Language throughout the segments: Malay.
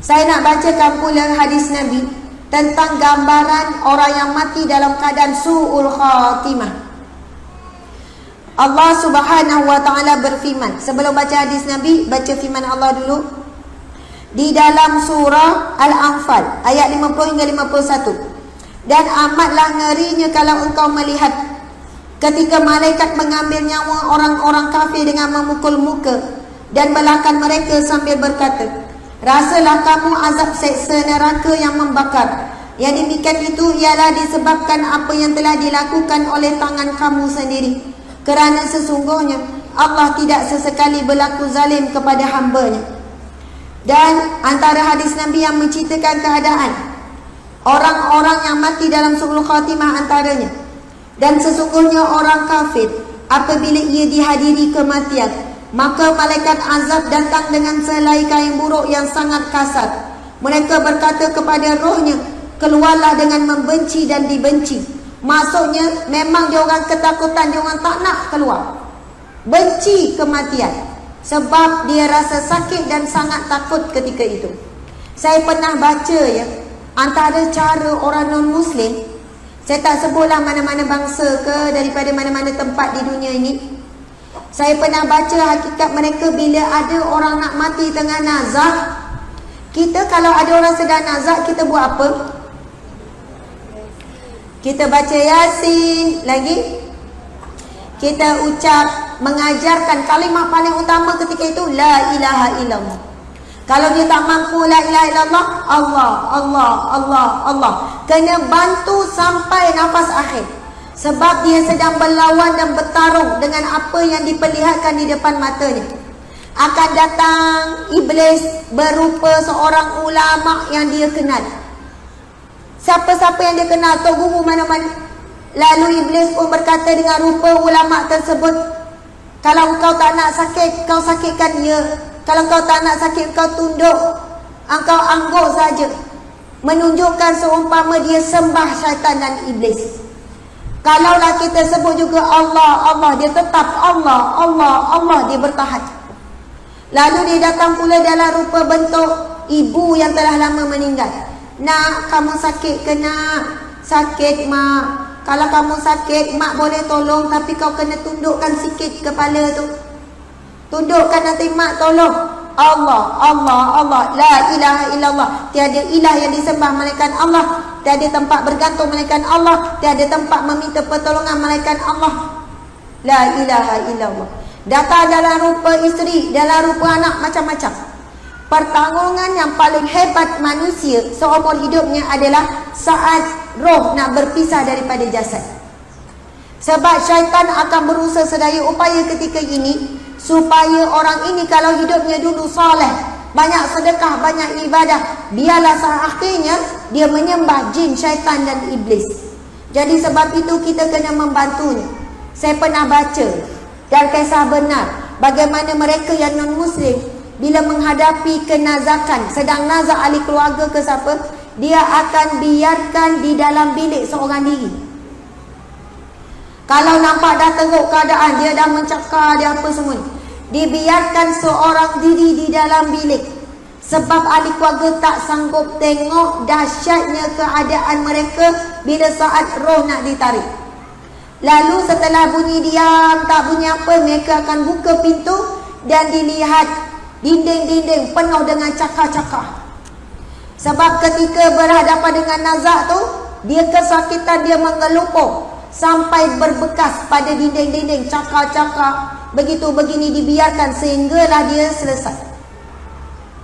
Saya nak bacakan pula hadis Nabi tentang gambaran orang yang mati dalam keadaan su'ul khatimah. Allah Subhanahu wa ta'ala berfirman. Sebelum baca hadis Nabi, baca firman Allah dulu. Di dalam surah Al-Anfal ayat 50 hingga 51. Dan amatlah ngerinya kalau engkau melihat ketika malaikat mengambil nyawa orang-orang kafir dengan memukul muka dan belakang mereka sambil berkata, rasalah kamu azab seksa neraka yang membakar. Yang demikian itu ialah disebabkan apa yang telah dilakukan oleh tangan kamu sendiri. Kerana sesungguhnya Allah tidak sesekali berlaku zalim kepada hamba-Nya. Dan antara hadis Nabi yang menceritakan keadaan orang-orang yang mati dalam su'ul khatimah antaranya. Dan sesungguhnya orang kafir apabila ia dihadiri kematian, maka malaikat azab datang dengan selai kain buruk yang sangat kasar. Mereka berkata kepada rohnya, keluarlah dengan membenci dan dibenci. Maksudnya memang dia orang ketakutan, dia orang tak nak keluar. Benci kematian sebab dia rasa sakit dan sangat takut ketika itu. Saya pernah baca antara cara orang non-Muslim, saya tak sebutlah mana-mana bangsa ke daripada mana-mana tempat di dunia ini. Saya pernah baca hakikat mereka bila ada orang nak mati tengah nazak. Kita kalau ada orang sedang nazak, kita buat apa? Kita baca Yasin. Lagi kita ucap, mengajarkan kalimah paling utama ketika itu, la ilaha illallah. Kalau dia tak mampu la ilaha illallah, Allah, Allah, Allah, Allah, kena bantu sampai nafas akhir. Sebab dia sedang berlawan dan bertarung dengan apa yang diperlihatkan di depan matanya. Akan datang iblis berupa seorang ulama yang dia kenal. Siapa-siapa yang dia kenal, Tok Guru mana-mana. Lalu iblis pun berkata dengan rupa ulama tersebut, kalau kau tak nak sakit, kau sakitkan dia. Kalau kau tak nak sakit, kau tunduk, engkau angguk saja. Menunjukkan seumpama dia sembah syaitan dan iblis. Kalaulah kita sebut juga Allah, Allah, dia tetap Allah, Allah, Allah, dia bertahan. Lalu dia datang pula dalam rupa bentuk ibu yang telah lama meninggal. Nak, kamu sakit ke nak? Sakit mak. Kalau kamu sakit, mak boleh tolong, tapi kau kena tundukkan sikit kepala tu. Tundukkan nanti mak tolong. Allah, Allah, Allah, la ilaha illallah. Tiada ilah yang disembah melainkan Allah. Tiada tempat bergantung melainkan Allah. Tiada tempat meminta pertolongan melainkan Allah. La ilaha illallah. Datang dalam rupa isteri, dalam rupa anak, macam-macam. Pertanggungan yang paling hebat manusia seumur hidupnya adalah saat roh nak berpisah daripada jasad. Sebab syaitan akan berusaha sedaya upaya ketika ini supaya orang ini kalau hidupnya dulu soleh, banyak sedekah, banyak ibadah, biarlah saat akhirnya dia menyembah jin, syaitan dan iblis. Jadi sebab itu kita kena membantunya. Saya pernah baca dan kisah benar bagaimana mereka yang non-Muslim bila menghadapi kenazakan, sedang nazak ahli keluarga ke siapa, dia akan biarkan di dalam bilik seorang diri. Kalau nampak dah teruk keadaan, dia dah mencakar, dia apa semua, dibiarkan seorang diri di dalam bilik. Sebab ahli keluarga tak sanggup tengok dahsyatnya keadaan mereka bila saat roh nak ditarik. Lalu setelah bunyi diam, tak bunyi apa, mereka akan buka pintu dan dilihat dinding-dinding penuh dengan cakar-cakar. Sebab ketika berhadapan dengan nazak tu, dia kesakitan, dia mengelupur sampai berbekas pada dinding-dinding, cakar-cakar. Begitu begini dibiarkan sehinggalah dia selesai.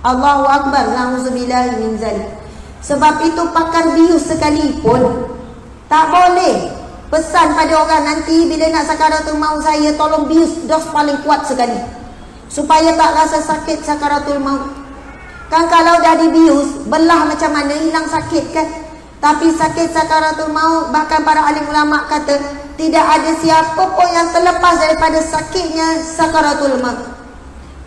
Allahu Akbar, na'udzubillahi min zalik. Sebab itu pakan bius sekalipun tak boleh pesan pada orang nanti bila nak sakaratul maut, saya tolong bius dos paling kuat sekali supaya tak rasa sakit sakaratul maut. Kan kalau dah dibius, belah macam mana, hilang sakit kan. Tapi sakit sakaratul maut, bahkan para alim ulama kata tidak ada siapa pun yang terlepas daripada sakitnya sakaratul maut.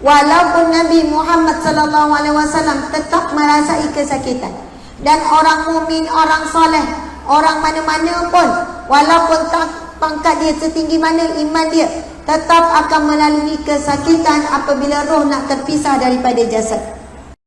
Walaupun Nabi Muhammad SAW tetap merasai kesakitan. Dan orang mukmin, orang soleh, orang mana-mana pun, walaupun tak pangkat dia setinggi mana iman dia, tetap akan melalui kesakitan apabila roh nak terpisah daripada jasad.